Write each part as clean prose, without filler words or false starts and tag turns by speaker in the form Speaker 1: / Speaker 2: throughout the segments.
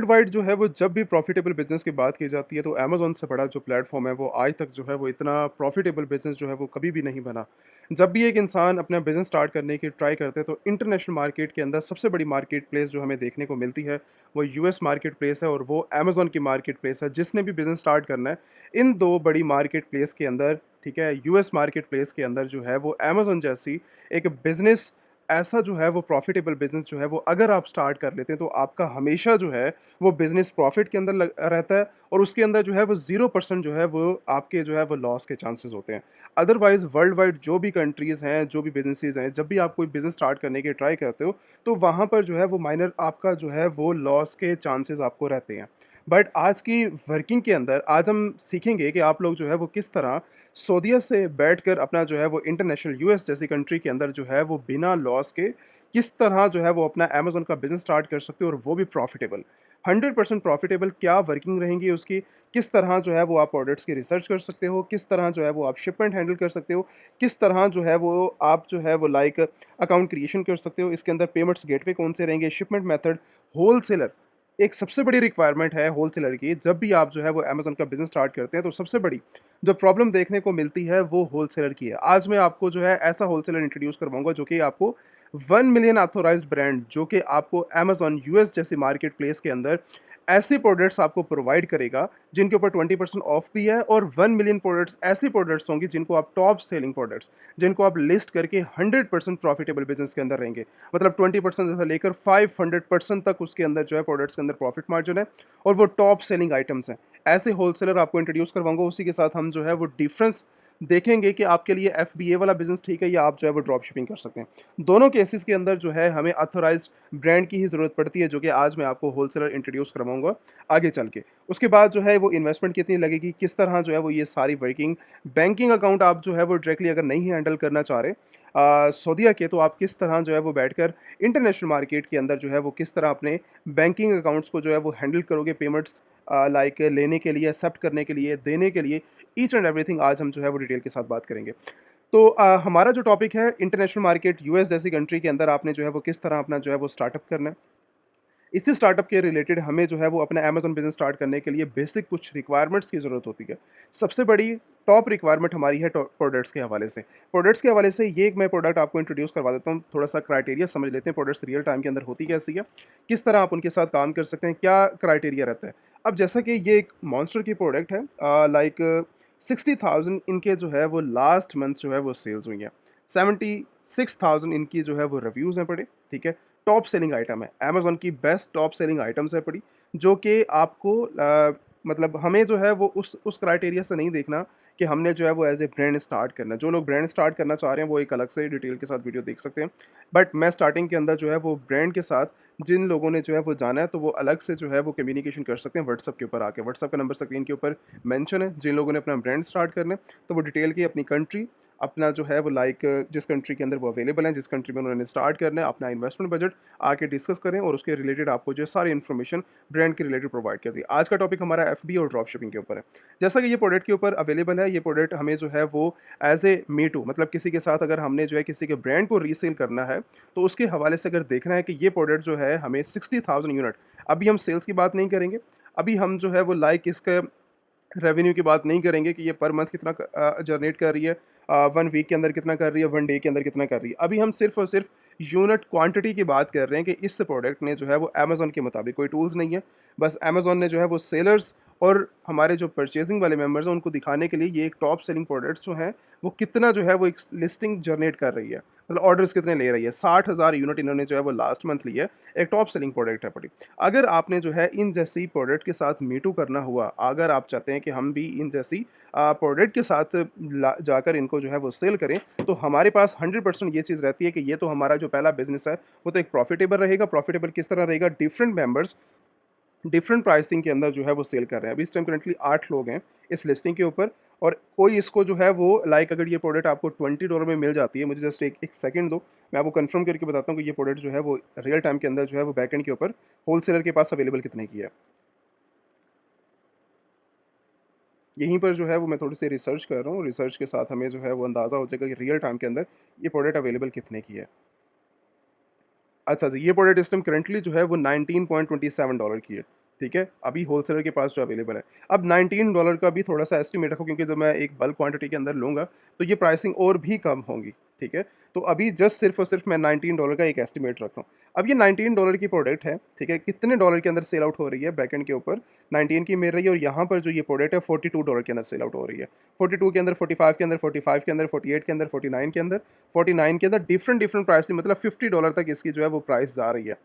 Speaker 1: World wide जो है वो जब भी प्रॉफिटेबल बिज़नेस की बात की जाती है तो अमेज़न से बड़ा जो प्लेटफ़ॉर्म है वो आज तक जो है वो इतना प्रॉफिटेबल बिज़नेस जो है वो कभी भी नहीं बना। जब भी एक इंसान अपना बिज़नेस स्टार्ट करने की ट्राई करते हैं तो इंटरनेशनल मार्केट के अंदर सबसे बड़ी मार्केट प्लेस जो हमें देखने को मिलती है वो यूएस मार्केट प्लेस है और वो अमेज़न की मार्केट प्लेस है। जिसने भी बिज़नेस स्टार्ट करना है इन 2 बड़ी मार्केट प्लेस के अंदर, ठीक है, यूएस मार्केट प्लेस के अंदर जो है वो अमेज़न जैसी एक बिज़नेस ऐसा जो है वो प्रॉफिटेबल बिज़नेस जो है वो अगर आप स्टार्ट कर लेते हैं तो आपका हमेशा जो है वो बिज़नेस प्रॉफ़िट के अंदर लग रहता है और उसके अंदर जो है वो 0% जो है वो आपके जो है वो लॉस के चांसेस होते हैं। अदरवाइज़ वर्ल्ड वाइड जो भी कंट्रीज़ हैं, जो भी बिज़नेसेस हैं, जब भी आप कोई बिज़नेस स्टार्ट करने की ट्राई करते हो, तो वहाँ पर जो है वो माइनर आपका जो है वो लॉस के चांसेस आपको रहते हैं। बट आज की वर्किंग के अंदर आज हम सीखेंगे कि आप लोग जो है वो किस तरह सऊदीया से बैठकर अपना जो है वो इंटरनेशनल यूएस जैसी कंट्री के अंदर जो है वो बिना लॉस के किस तरह जो है वो अपना अमेज़न का बिज़नेस स्टार्ट कर सकते हो और वो भी प्रॉफ़िटेबल। 100% प्रॉफिटेबल क्या वर्किंग रहेंगी उसकी, किस तरह जो है वो आप प्रोडक्ट्स की रिसर्च कर सकते हो, किस तरह जो है वो आप शिपमेंट हैंडल कर सकते हो, किस तरह जो है वो आप जो है वो लाइक अकाउंट क्रिएशन कर सकते हो, इसके अंदर पेमेंट्स गेटवे कौन से रहेंगे, शिपमेंट मेथड, होलसेलर एक सबसे बड़ी रिक्वायरमेंट है होलसेलर की। जब भी आप जो है वो अमेज़न का बिज़नेस स्टार्ट करते हैं तो सबसे बड़ी जो प्रॉब्लम देखने को मिलती है वो होलसेलर की है। आज मैं आपको जो है ऐसा होलसेलर इंट्रोड्यूस करवाऊँगा जो कि आपको 1 मिलियन ऑथराइज्ड ब्रांड जो कि आपको अमेज़न यूएस जैसी मार्केट प्लेस के अंदर ऐसे प्रोडक्ट्स आपको प्रोवाइड करेगा जिनके ऊपर 20% ऑफ भी है और 1 मिलियन प्रोडक्ट्स ऐसी प्रोडक्ट्स होंगी जिनको आप टॉप सेलिंग प्रोडक्ट्स जिनको आप लिस्ट करके 100% प्रॉफिटेबल बिजनेस के अंदर रहेंगे। मतलब 20% से लेकर 500% तक उसके अंदर जो है प्रोडक्ट्स के अंदर प्रॉफिट मार्जिन है और वो टॉप सेलिंग आइटम्स हैं। ऐसे होलसेलर आपको इंट्रोड्यूस करवाऊंगा, उसी के साथ हम जो है वो डिफरेंस देखेंगे कि आपके लिए एफबीए वाला बिजनेस ठीक है या आप जो है वो ड्रॉप शिपिंग कर सकते हैं। दोनों केसेस के अंदर जो है हमें ऑथराइज्ड ब्रांड की ही ज़रूरत पड़ती है जो कि आज मैं आपको होलसेलर इंट्रोड्यूस करवाऊंगा आगे चल के। उसके बाद जो है वो इन्वेस्टमेंट कितनी लगेगी, किस तरह जो है वो ये सारी वर्किंग बैंकिंग अकाउंट आप जो है वो डायरेक्टली अगर नहीं हैंडल करना चाह रहे सऊदीया के, तो आप किस तरह जो है वो बैठकर इंटरनेशनल मार्केट के अंदर जो है वो किस तरह अपने बैंकिंग अकाउंट्स को जो है वो हैंडल करोगे, पेमेंट्स लाइक लेने के लिए, एक्सेप्ट करने के लिए, देने के लिए, ईच एंड एवरीथिंग आज हम जो है वो डिटेल के साथ बात करेंगे। तो हमारा जो टॉपिक है इंटरनेशनल मार्केट यूएस जैसी कंट्री के अंदर आपने जो है वो किस तरह अपना जो है वो स्टार्टअप करना है। इसी स्टार्टअप के रिलेटेड हमें जो है वो अपना अमेज़न बिज़नेस स्टार्ट करने के लिए बेसिक कुछ रिक्वायरमेंट्स की ज़रूरत होती है। सबसे बड़ी टॉप रिक्वायरमेंट हमारी है प्रोडक्ट्स के हवाले से। प्रोडक्ट्स के हवाले से ये एक मैं प्रोडक्ट आपको इंट्रोड्यूस करवा देता हूँ, थोड़ा-सा क्राइटेरिया समझ लेते हैं प्रोडक्ट्स रियल टाइम के अंदर होती कैसी है, किस तरह आप उनके साथ काम कर सकते हैं, क्या क्राइटेरिया रहता है। अब जैसा कि ये एक मॉन्स्टर की प्रोडक्ट है, लाइक 60,000 इनके जो है वो लास्ट मंथ जो है वो सेल्स हुई हैं। 76,000 इनकी जो है वो रिव्यूज़ हैं पड़े, ठीक है। टॉप सेलिंग आइटम है, अमेज़न की बेस्ट टॉप सेलिंग आइटम्स है पड़ी, जो कि आपको मतलब हमें जो है वो उस क्राइटेरिया से नहीं देखना कि हमने जो है वो एज़ ए ब्रांड स्टार्ट करना है। जो लोग ब्रांड स्टार्ट करना चाह रहे हैं वो एक अलग से डिटेल के साथ वीडियो देख सकते हैं। बट मैं स्टार्टिंग के अंदर जो है वो ब्रांड के साथ जिन लोगों ने जो है वो जाना है तो वो अलग से जो है वो कम्युनिकेशन कर सकते हैं व्हाट्सएप के ऊपर आके। व्हाट्सएप का नंबर स्क्रीन के ऊपर मेंशन है। जिन लोगों ने अपना ब्रांड स्टार्ट करना है तो वो डिटेल की अपनी कंट्री, अपना जो है वो लाइक जिस कंट्री के अंदर वो अवेलेबल हैं, जिस कंट्री में उन्होंने स्टार्ट करना है, अपना इन्वेस्टमेंट बजट आके डिस्कस करें और उसके रिलेटेड आपको जो है सारी इन्फॉर्मेशन ब्रांड के रिलेटेड प्रोवाइड कर दी। आज का टॉपिक हमारा एफबी और ड्रॉप शिपिंग के ऊपर है। जैसा कि ये प्रोडक्ट के ऊपर अवेलेबल है, ये प्रोडक्ट हमें जो है वो एज ए मी टू मतलब किसी के साथ अगर हमने जो है किसी के ब्रांड को रीसेल करना है तो उसके हवाले से अगर देखना है कि ये प्रोडक्ट जो है हमें 60,000 यूनिट, अभी हम सेल्स की बात नहीं करेंगे, अभी हम जो है वो लाइक इसका रेवेन्यू की बात नहीं करेंगे कि ये पर मंथ कितना जनरेट कर रही है, 1 वीक के अंदर कितना कर रही है, 1 डे के अंदर कितना कर रही है। अभी हम सिर्फ़ और सिर्फ यूनिट क्वांटिटी की बात कर रहे हैं कि इस प्रोडक्ट ने जो है वो अमेज़न के मुताबिक कोई टूल्स नहीं है। बस अमेज़न ने जो है वो सेलर्स और हमारे जो परचेज़िंग वाले मेंबर्स हैं उनको दिखाने के लिए ये एक टॉप सेलिंग प्रोडक्ट्स जो हैं वो कितना जो है वो एक लिस्टिंग जनरेट कर रही है। मतलब ऑर्डर्स कितने ले रही है। 60,000 यूनिट इन्होंने जो है वो लास्ट मंथ ली है। एक टॉप सेलिंग प्रोडक्ट है बड़ी। अगर आपने जो है इन जैसी प्रोडक्ट के साथ मी टू करना हुआ, अगर आप चाहते हैं कि हम भी इन जैसी प्रोडक्ट के साथ जाकर इनको जो है वो सेल करें, तो हमारे पास 100% ये चीज़ रहती है कि ये तो हमारा जो पहला बिजनेस है वो तो एक प्रॉफिटेबल रहेगा। प्रॉफिटेबल किस तरह रहेगा, डिफरेंट मेंबर्स डिफरेंट प्राइसिंग के अंदर जो है वो सेल कर रहे हैं। अभी इस टाइम करंटली 8 लोग हैं इस लिस्टिंग के ऊपर और कोई इसको जो है वो लाइक अगर ये प्रोडक्ट आपको $20 में मिल जाती है, मुझे जस्ट एक सेकंड दो, मैं आपको कंफर्म करके बताता हूँ कि ये प्रोडक्ट जो है वो रियल टाइम के अंदर जो है वो बैकएंड के ऊपर होलसेलर के पास अवेलेबल कितने की है। यहीं पर जो है वो मैं थोड़ी-सी रिसर्च कर रहा हूँ, रिसर्च के साथ हमें जो है वो अंदाज़ा हो जाएगा कि रियल टाइम के अंदर ये प्रोडक्ट अवेलेबल कितने की है। अच्छा जी, ये प्रोडक्ट इस टाइम करंटली जो है वो $19.27 की है। ठीक है? अभी होलसेलर के पास जो अवेलेबल है। अब $19 का भी थोड़ा-सा एस्टिमेट रखो क्योंकि जब मैं एक बल्क क्वांटिटी के अंदर लूँगा, तो ये प्राइसिंग और भी कम होंगी, ठीक है? तो अभी जस्ट सिर्फ़ और सिर्फ़ मैं $19 का एक एस्टिमेट रख रहा हूँ। अब ये $19 की प्रोडक्ट है, ठीक है? कितने डॉलर के अंदर सेल आउट हो रही है बैकएंड के ऊपर? 19 की मिल रही है और यहाँ पर जो ये प्रोडक्ट है $42 के अंदर सेल आउट हो रही है। 42 के अंदर, 45 के अंदर, 45 के अंदर, 48 के अंदर, 49 के अंदर, 49 के अंदर डिफरेंट प्राइस मतलब $50 तक इसकी जो है वो प्राइस जा रही है।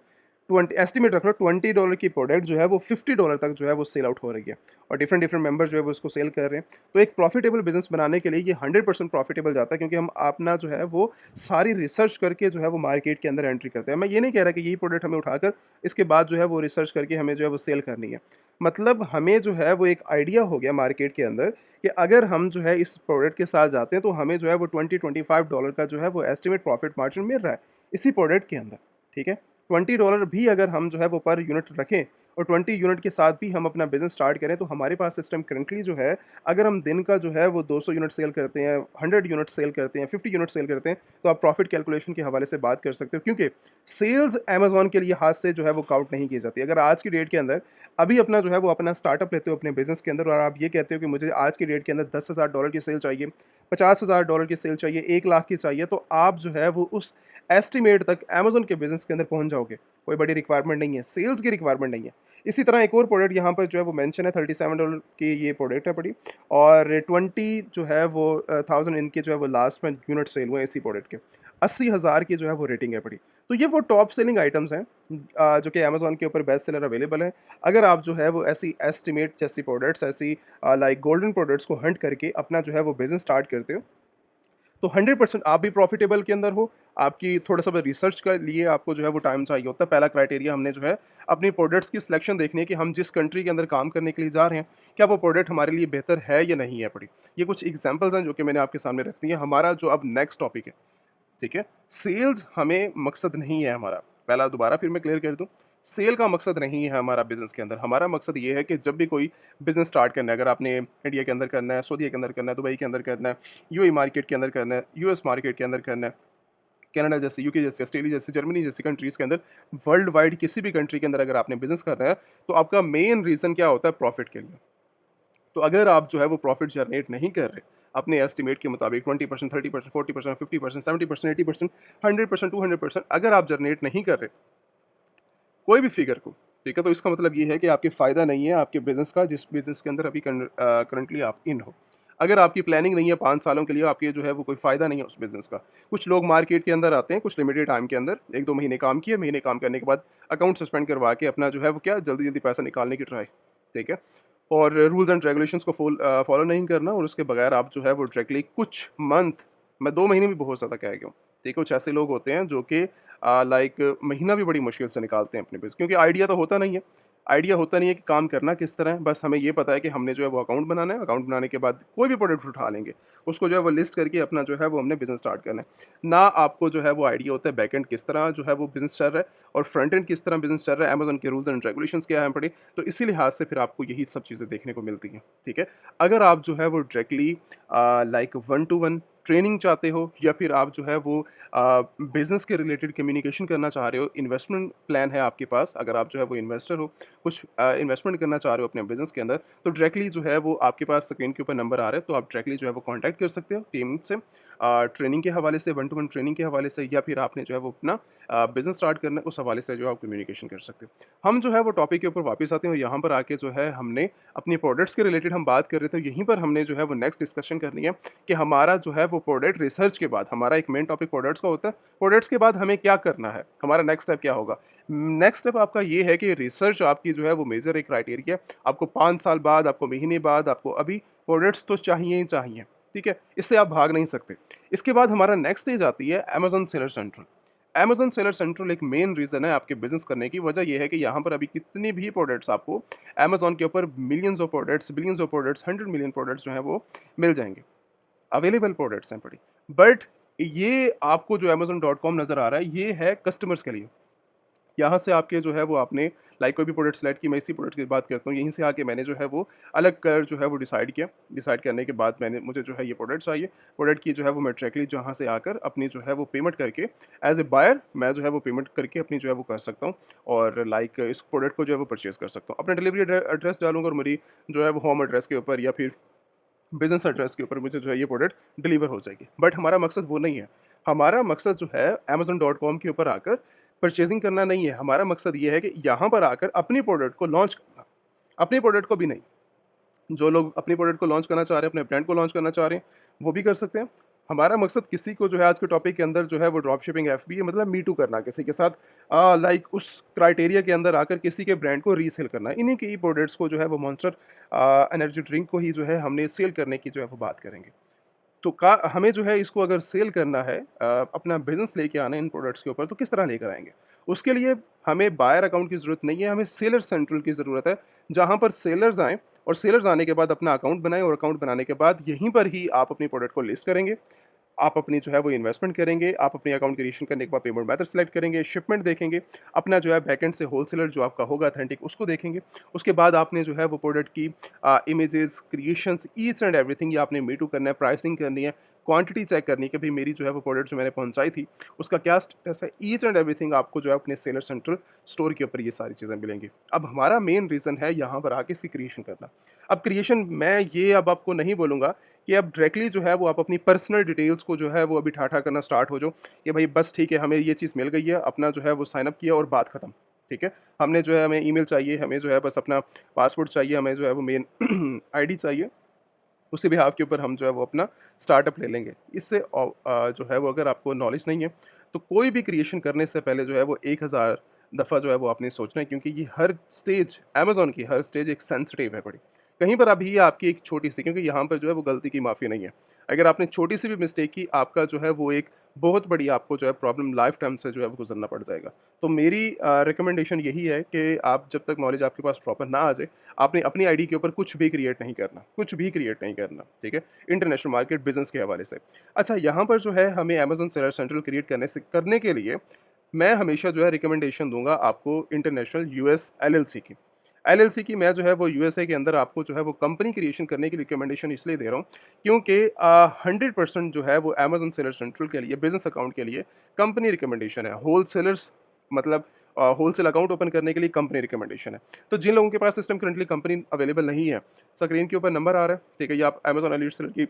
Speaker 1: 20 एस्टिमेट रख लो $20 की प्रोडक्ट जो है वो $50 तक जो है वो सेल आउट हो रही है और डिफरेंट मेंबर जो है वो उसको सेल कर रहे हैं। तो एक प्रॉफिटेबल बिज़नेस बनाने के लिए ये 100% प्रॉफिटेबल जाता है क्योंकि हम अपना जो है वो सारी रिसर्च करके जो है वो मार्केट के अंदर एंट्री करते हैं। मैं ये नहीं कह रहा कि यही प्रोडक्ट हमें उठाकर इसके बाद जो है वो रिसर्च करके हमें जो है वो सेल करनी है। मतलब हमें जो है वो एक आइडिया हो गया मार्केट के अंदर कि अगर हम जो है इस प्रोडक्ट के साथ जाते हैं तो हमें जो है वो $20-25 का जो है वो एस्टिमेट प्रॉफिट मार्जिन मिल रहा है, इसी प्रोडक्ट के अंदर, ठीक है? $20 भी अगर हम जो है वो पर यूनिट रखें और 20 यूनिट के साथ भी हम अपना बिज़नेस स्टार्ट करें तो हमारे पास सिस्टम करंटली जो है, अगर हम दिन का जो है वो 200 यूनिट सेल करते हैं, 100 यूनिट सेल करते हैं, 50 यूनिट सेल करते हैं, तो आप प्रॉफिट कैलकुलेशन के हवाले से बात कर सकते हो क्योंकि सेल्स अमेज़न के लिए हाथ से जो है वो काउंट नहीं की जाती। अगर आज की डेट के अंदर अभी अपना जो है वो अपना स्टार्टअप लेते हो अपने बिज़नेस के अंदर और आप ये कहते हो कि मुझे आज की डेट के अंदर $10,000 की सेल चाहिए, $50,000 की सेल चाहिए, 1 लाख की चाहिए, तो आप जो है वो उस एस्टिमेट तक अमेज़न के बिज़नेस के अंदर पहुँच जाओगे। कोई बड़ी रिक्वायरमेंट नहीं है, सेल्स की रिक्वायरमेंट नहीं है। इसी तरह एक और प्रोडक्ट यहाँ पर जो है वो मेंशन है $37 की ये प्रोडक्ट है पड़ी और 20 जो है वो 1000 इनके जो है वो लास्ट में यूनिट सेल हुए हैं इसी प्रोडक्ट के। 80,000 की जो है वो रेटिंग है पड़ी। तो ये वो टॉप सेलिंग आइटम्स हैं जो कि अमेज़न के ऊपर बेस्ट सेलर अवेलेबल है। अगर आप जो है वो ऐसी एस्टिमेट जैसी प्रोडक्ट्स ऐसी लाइक गोल्डन प्रोडक्ट्स को हंट करके अपना जो है वो बिज़नेस स्टार्ट करते हो तो 100% आप भी प्रॉफिटेबल के अंदर हो, आपकी थोड़ा-सा रिसर्च के लिए आपको जो है वो टाइम चाहिए होता है। पहला क्राइटेरिया हमने जो है अपनी प्रोडक्ट्स की सिलेक्शन देखनी है कि हम जिस कंट्री के अंदर काम करने के लिए जा रहे हैं, क्या वो प्रोडक्ट हमारे लिए बेहतर है या नहीं है पड़ी। ये कुछ एग्ज़ाम्पल्स हैं जो कि मैंने आपके सामने रख दी हैं। हमारा जो अब नेक्स्ट टॉपिक है, ठीक है? सेल्स हमें मकसद नहीं है हमारा। पहला दोबारा फिर मैं क्लियर कर दूँ, सेल का मकसद नहीं है हमारा बिज़नेस के अंदर। हमारा मकसद ये है कि जब भी कोई बिज़नेस स्टार्ट करना है, अगर आपने इंडिया के अंदर करना है, सऊदीया के अंदर करना है, दुबई के अंदर करना है, यूएई मार्केट के अंदर करना है, यूएस मार्केट के अंदर करना है, कनाडा जैसे, यूके जैसे, ऑस्ट्रेलिया जैसे, जर्मनी जैसी कंट्रीज़ के अंदर, वर्ल्ड वाइड किसी भी कंट्री के अंदर अगर आपने बिज़नेस करना है, तो आपका मेन रीज़न क्या होता है? प्रॉफ़िट के लिए। तो अगर आप जो है वो प्रॉफिट जनरेट नहीं कर रहे, अपने एस्टिमेट के मुताबिक 20%, 30%, 40%, 50%, 70%, 80%, 100%, 200% अगर आप जनरेट नहीं कर रहे, कोई भी फिगर को, ठीक है? तो इसका मतलब ये है कि आपके फ़ायदा नहीं है आपके बिज़नेस का जिस बिज़नेस के अंदर अभी करंटली आप इन हो। अगर आपकी प्लानिंग नहीं है 5 सालों के लिए आपके जो है वो कोई फ़ायदा नहीं है उस बिज़नेस का। कुछ लोग मार्केट के अंदर आते हैं कुछ लिमिटेड टाइम के अंदर, 1-2 महीने काम किए, महीने काम करने के बाद अकाउंट सस्पेंड करवा के अपना जो है वो क्या जल्दी-जल्दी पैसा निकालने की ट्राई, ठीक है? और रूल्स एंड रेगुलेशंस को फॉलो नहीं करना और उसके बगैर आप जो है वो डायरेक्टली कुछ मंथ, मैं 2 महीने भी बहुत ज़्यादा कह गया हूँ, ठीक है? कुछ ऐसे लोग होते हैं जो कि लाइक महीना भी बड़ी मुश्किल से निकालते हैं अपने बिज़ क्योंकि आइडिया तो होता नहीं है। आइडिया होता नहीं है कि काम करना किस तरह है, बस हमें ये पता है कि हमने जो है वो अकाउंट बनाना है, अकाउंट बनाने के बाद कोई भी प्रोडक्ट उठा लेंगे, उसको जो है वो लिस्ट करके अपना जो है वो हमने बिज़नेस स्टार्ट करना है। ना आपको जो है वो आइडिया होता है बैकएंड किस तरह जो है वो बिज़नेस चल रहा है और फ्रंट एंड किस तरह बिज़नेस चल रहा है, अमेज़न के रूल्स एंड रेगुलेशंस क्या हैं पड़े, तो इसी लिहाज से फिर आपको यही सब चीज़ें देखने को मिलती हैं, ठीक है? अगर आप जो है वो directly like one two one training चाहते हो या फिर आप जो है वो बिज़नेस के रिलेटेड कम्युनिकेशन करना चाह रहे हो, इन्वेस्टमेंट प्लान है आपके पास, अगर आप जो है वो इन्वेस्टर हो, कुछ इन्वेस्टमेंट करना चाह रहे हो अपने बिज़नेस के अंदर, तो डायरेक्टली जो है वो आपके पास स्क्रीन के ऊपर नंबर आ रहा है, तो आप डायरेक्टली जो है वो कॉन्टैक्ट कर सकते हो टीम से ट्रेनिंग के हवाले से, वन टू वन ट्रेनिंग के हवाले से या फिर आपने जो है वो अपना बिज़नेस स्टार्ट करना है, उस हवाले से जो है आप कम्युनिकेशन कर सकते हो। हम जो है वो टॉपिक के ऊपर वापस आते हैं और यहाँ पर आके जो है हमने अपनी प्रोडक्ट्स के रिलेटेड हम बात कर रहे थे, यहीं पर हमने जो है वो नेक्स्ट डिस्कशन करनी है कि हमारा जो है वो प्रोडक्ट रिसर्च के बाद हमारा एक मेन टॉपिक प्रोडक्ट्स का होता है, प्रोडक्ट्स के बाद हमें क्या करना है, हमारा नेक्स्ट स्टेप क्या होगा। नेक्स्ट स्टेप आपका ये है कि रिसर्च आपकी जो है वो मेजर एक क्राइटेरिया है, आपको 5 साल बाद, आपको महीने बाद, आपको अभी प्रोडक्ट्स तो चाहिए ही चाहिए, ठीक है? इससे आप भाग नहीं सकते। इसके बाद हमारा नेक्स्ट स्टेज आती है Amazon seller central. Amazon seller central एक मेन रीज़न है आपके बिज़नेस करने की, वजह ये है कि यहाँ पर अभी कितनी भी प्रोडक्ट्स आपको अमेज़न के ऊपर millions of products, billions of products, 100 million products जो हैं वो मिल जाएँगे। अवेलेबल प्रोडक्ट्स हैं बड़ी। बट ये आपको जो अमेज़न.com नज़र आ रहा है, ये है कस्टमर्स के लिए। यहाँ से आपके जो है वो आपने लाइक कोई भी प्रोडक्ट सेलेक्ट की, मैं इसी प्रोडक्ट की बात करता हूँ, यहीं से आके मैंने जो है वो अलग कलर जो है वो डिसाइड किया। डिसाइड करने के बाद मैंने मुझे जो है ये प्रोडक्ट चाहिए, प्रोडक्ट की जो है वो मैं डायरेक्टली जहाँ से आकर अपनी जो है वो पेमेंट करके एज़ ए बायर मैं जो है वो पेमेंट करके अपनी जो है वो कर सकता हूँ और लाइक इस प्रोडक्ट को जो है वो परचेज़ कर सकता हूँ। अपना डिलीवरी एड्रेस डालूँगा और मेरी जो है वो होम एड्रेस के ऊपर या फिर बिज़नेस एड्रेस के ऊपर मुझे जो है ये प्रोडक्ट डिलीवर हो जाएगी। बट हमारा मकसद वो नहीं है। हमारा मकसद जो है amazon.com के ऊपर आकर परचेज़िंग करना नहीं है। हमारा मकसद ये है कि यहाँ पर आकर अपनी प्रोडक्ट को लॉन्च करना। अपनी प्रोडक्ट को भी नहीं। जो लोग अपनी प्रोडक्ट को लॉन्च करना चाह रहे हैं, अपने ब्रांड को लॉन्च करना चाह रहे हैं, वो भी कर सकते हैं। हमारा मकसद किसी को जो है आज के टॉपिक के अंदर जो है वो ड्रॉप शिपिंग एफबीए मतलब मी टू करना, किसी के साथ लाइक उस क्राइटेरिया के अंदर आकर किसी के ब्रांड को रीसेल करना। इन्हीं के ही प्रोडक्ट्स को जो है वो मॉन्स्टर एनर्जी ड्रिंक को ही जो है हमने सेल करने की जो है वो बात करेंगे। तो का हमें जो है इसको अगर सेल करना है अपना बिज़नेस लेके आना है इन प्रोडक्ट्स के ऊपर तो किस तरह लेकर आएँगे? उसके लिए हमें बायर अकाउंट की ज़रूरत नहीं है, हमें सेलर सेंट्रल की ज़रूरत है, जहाँ पर सेलर्स आएँ और सेलर्स आने के बाद अपना अकाउंट बनाएँ और अकाउंट बनाने के बाद यहीं पर ही आप अपनी प्रोडक्ट को लिस्ट करेंगे। आप अपनी जो है वो इन्वेस्टमेंट करेंगे, आप अपनी अकाउंट क्रिएशन करने के बाद पेमेंट मेथड सेलेक्ट करेंगे, शिपमेंट देखेंगे, अपना जो है बैकएंड से होलसेलर जो आपका होगा ऑथेंटिक उसको देखेंगे। उसके बाद आपने जो है वो प्रोडक्ट की images, creations each and everything ये आपने मी टू करना है, प्राइसिंग करनी है, क्वांटिटी चेक करनी है कि भई मेरी जो है वो प्रोडक्ट जो मैंने पहुँचाई थी, उसका क्या स्टेटस है, ईच एंड एवरीथिंग आपको जो है अपने सेलर सेंट्रल स्टोर के ऊपर ये सारी चीज़ें मिलेंगी। अब हमारा मेन रीज़न है यहाँ पर आके इसकी क्रिएशन करना। अब क्रिएशन मैं ये अब आपको नहीं बोलूँगा कि अब डायरेक्टली जो है वो आप अपनी पर्सनल डिटेल्स को जो है वो अभी ठाठा करना स्टार्ट हो जाओ कि भाई बस ठीक है हमें ये चीज़ मिल गई है, अपना जो है वो साइन अप किया और बात खत्म। ठीक है? हमने जो है हमें ईमेल चाहिए, हमें जो है बस अपना पासवर्ड चाहिए, हमें जो है वो मेन आईडी चाहिए, उसी बिहाफ़ के ऊपर हम जो है वो अपना स्टार्टअप ले लेंगे। इससे जो है वो अगर आपको नॉलेज नहीं है, तो कोई भी क्रिएशन करने से पहले जो है वो 1000 दफ़ा जो है वो आपने सोचना है क्योंकि ये हर स्टेज अमेज़न की हर स्टेज एक सेंसिटिव है बड़ी। कहीं पर अभी ये आपकी एक छोटी-सी क्योंकि यहाँ पर जो है वो गलती की माफ़ी नहीं है। अगर आपने छोटी-सी भी मिस्टेक की, आपका जो है वो एक बहुत बड़ी आपको जो है प्रॉब्लम लाइफ़ टाइम से जो है वो गुज़रना पड़ जाएगा। तो मेरी रिकमेंडेशन यही है कि आप जब तक नॉलेज आपके पास प्रॉपर ना आ जाए, आपने अपनी आईडी के ऊपर कुछ भी क्रिएट नहीं करना, कुछ भी क्रिएट नहीं करना, ठीक है? इंटरनेशनल मार्केट बिज़नेस के हवाले से। अच्छा यहाँ पर जो है हमें अमेज़न सेलर सेंट्रल क्रिएट करने के लिए मैं हमेशा जो है रिकमेंडेशन दूँगा आपको इंटरनेशनल यूएस एलएलसी की। एलएलसी की मैं जो है वो यूएसए के अंदर आपको जो है वो कंपनी क्रिएशन करने की रिकमेंडेशन इसलिए दे रहा हूँ क्योंकि 100% जो है वो अमेज़न सेलर सेंट्रल के लिए बिज़नेस अकाउंट के लिए कंपनी रिकमेंडेशन है। होलसेलर्स मतलब होलसेल अकाउंट ओपन करने के लिए कंपनी रिकमेंडेशन है। तो जिन लोगों के पास सिस्टम करंटली कंपनी अवेलेबल नहीं है, स्क्रीन के ऊपर नंबर आ रहा है, ठीक है? या आप अमेज़न एलीट सेलर की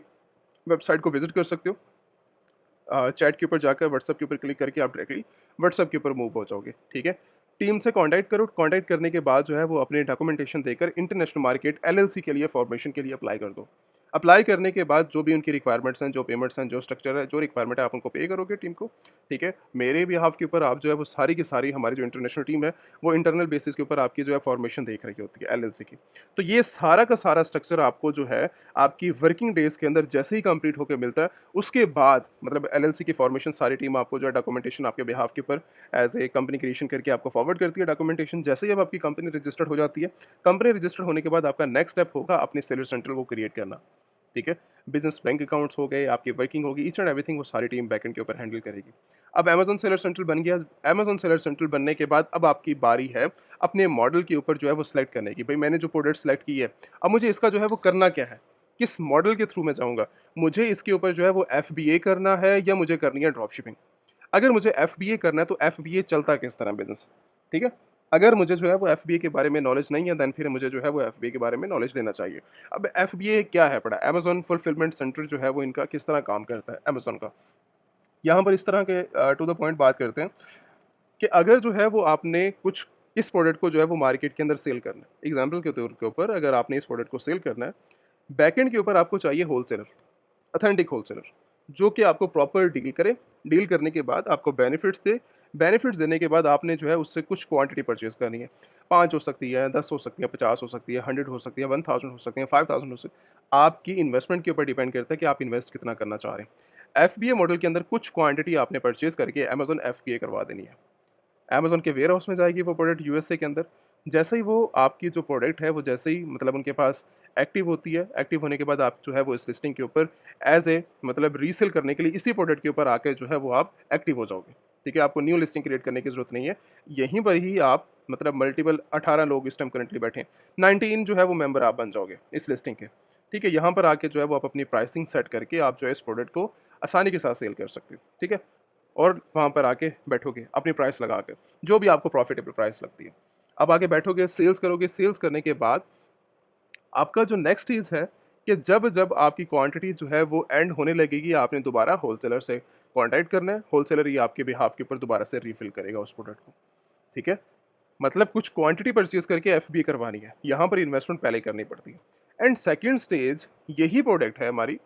Speaker 1: वेबसाइट को विज़िट कर सकते हो। चैट के ऊपर जाकर व्हाट्सएप के ऊपर क्लिक करके आप डायरेक्टली व्हाट्सएप के ऊपर मूव हो जाओगे, ठीक है? टीम से कॉन्टैक्ट करो, कॉन्टैक्ट करने के बाद जो है वो अपने डॉक्यूमेंटेशन देकर इंटरनेशनल मार्केट एलएलसी के लिए फॉर्मेशन के लिए अप्लाई कर दो। अप्लाई करने के बाद जो भी उनकी रिक्वायरमेंट्स हैं, जो पेमेंट्स हैं, जो स्ट्रक्चर है, जो रिक्वायरमेंट है आप उनको पे करोगे टीम को, ठीक है? मेरे बिहाफ़ के ऊपर आप जो है वो सारी की सारी हमारी जो इंटरनेशनल टीम है, वो इंटरनल बेसिस के ऊपर आपकी जो है फॉर्मेशन देख रही होती है एलएलसी की। तो ये सारा का सारा स्ट्रक्चर आपको जो है आपकी वर्किंग डेज़ के अंदर जैसे ही कंप्लीट होके मिलता है, उसके बाद मतलब एलएलसी की फॉर्मेशन सारी टीम आपको जो है डॉक्यूमेंटेशन आपके बिहाफ़ के ऊपर एज़ ए कंपनी क्रिएशन करके आपको फॉरवर्ड करती है डॉक्यूमेंटेशन। जैसे ही अब आपकी कंपनी रजिस्टर्ड हो जाती है, कंपनी रजिस्टर्ड होने के बाद आपका नेक्स्ट स्टेप होगा अपने सेलर सेंट्रल को क्रिएट करना, ठीक है? बिज़नेस बैंक अकाउंट्स हो गए, आपकी वर्किंग होगी, ईच एंड एवरीथिंग वो सारी टीम बैकएंड के ऊपर हैंडल करेगी। अब अमेज़न सेलर सेंट्रल बन गया, अमेज़न सेलर सेंट्रल बनने के बाद अब आपकी बारी है अपने मॉडल के ऊपर जो है वो सिलेक्ट करने की। भई मैंने जो प्रोडक्ट सिलेक्ट की है, अब मुझे इसका जो है वो करना क्या है? किस मॉडल के थ्रू मैं जाऊँगा? मुझे इसके ऊपर जो है वो एफबीए करना है या मुझे करनी है ड्रॉप शिपिंग? अगर मुझे एफबीए करना है तो एफबीए चलता किस तरह बिज़नेस, ठीक है? अगर मुझे जो है वो एफबीए के बारे में नॉलेज नहीं है देन फिर मुझे जो है वो एफबीए के बारे में नॉलेज लेना चाहिए। अब एफबीए क्या है पड़ा? अमेज़न फुलफिलमेंट सेंटर जो है वो इनका किस तरह काम करता है अमेज़न का। यहाँ पर इस तरह के टू द पॉइंट बात करते हैं कि अगर जो है वो आपने कुछ इस प्रोडक्ट को जो है वो मार्केट के अंदर सेल करना है। एग्ज़ाम्पल के तौर के ऊपर अगर आपने इस प्रोडक्ट को सेल करना है, बैकएंड के ऊपर आपको चाहिए होलसेलर, ऑथेंटिक होलसेलर, जो कि आपको प्रॉपर डील करे, डील करने के बाद आपको बेनिफिट्स दे, बेनिफिट्स देने के बाद आपने जो है उससे कुछ क्वांटिटी परचेज़ करनी है। 5 हो सकती है, 10 हो सकती है, 50 हो सकती है, 100 हो सकती है, 1000 हो सकती है, 5000 हो सकती है। आपकी इन्वेस्टमेंट के ऊपर डिपेंड करता है कि आप इन्वेस्ट कितना करना चाह रहे हैं। एफबीए मॉडल के अंदर कुछ क्वांटिटी आपने परचेज़ करके अमेज़न एफबीए करवा देनी है। अमेज़न के वेयरहाउस में जाएगी वो प्रोडक्ट यूएसए के अंदर। जैसे ही वो आपकी जो प्रोडक्ट है वो जैसे ही मतलब उनके पास एक्टिव होती है, एक्टिव होने के बाद आप जो है वो इस लिस्टिंग के ऊपर एज़ ए मतलब रीसेल करने के लिए इसी प्रोडक्ट के ऊपर आके जो है वो आप एक्टिव हो जाओगे। ठीक है? आपको न्यू लिस्टिंग क्रिएट करने की ज़रूरत नहीं है। यहीं पर ही आप मतलब मल्टीपल 18 लोग इस टाइम करंटली बैठे हैं। 19 जो है वो मेंबर आप बन जाओगे इस लिस्टिंग के। ठीक है? यहाँ पर आके जो है वो आप अपनी प्राइसिंग सेट करके आप जो है इस प्रोडक्ट को आसानी के साथ सेल कर सकते हो। ठीक है? और वहाँ पर आके बैठोगे अपनी प्राइस लगा के, जो भी आपको प्रॉफिटेबल प्राइस लगती है। अब आके बैठोगे, सेल्स करोगे, सेल्स करने के बाद आपका जो नेक्स्ट चीज़ है कि जब-जब आपकी क्वांटिटी जो है वो एंड होने लगेगी, आपने दोबारा होलसेलर से कॉन्टैक्ट करना है, होलसेलर ही आपके बिहाफ़ के ऊपर दोबारा से रीफ़िल करेगा उस प्रोडक्ट को, ठीक है? मतलब कुछ क्वांटिटी परचेज़ करके एफबी करवानी है, यहाँ पर इन्वेस्टमेंट पहले करनी पड़ती है। एंड सेकंड स्टेज यही प्रोडक्ट है हमारी,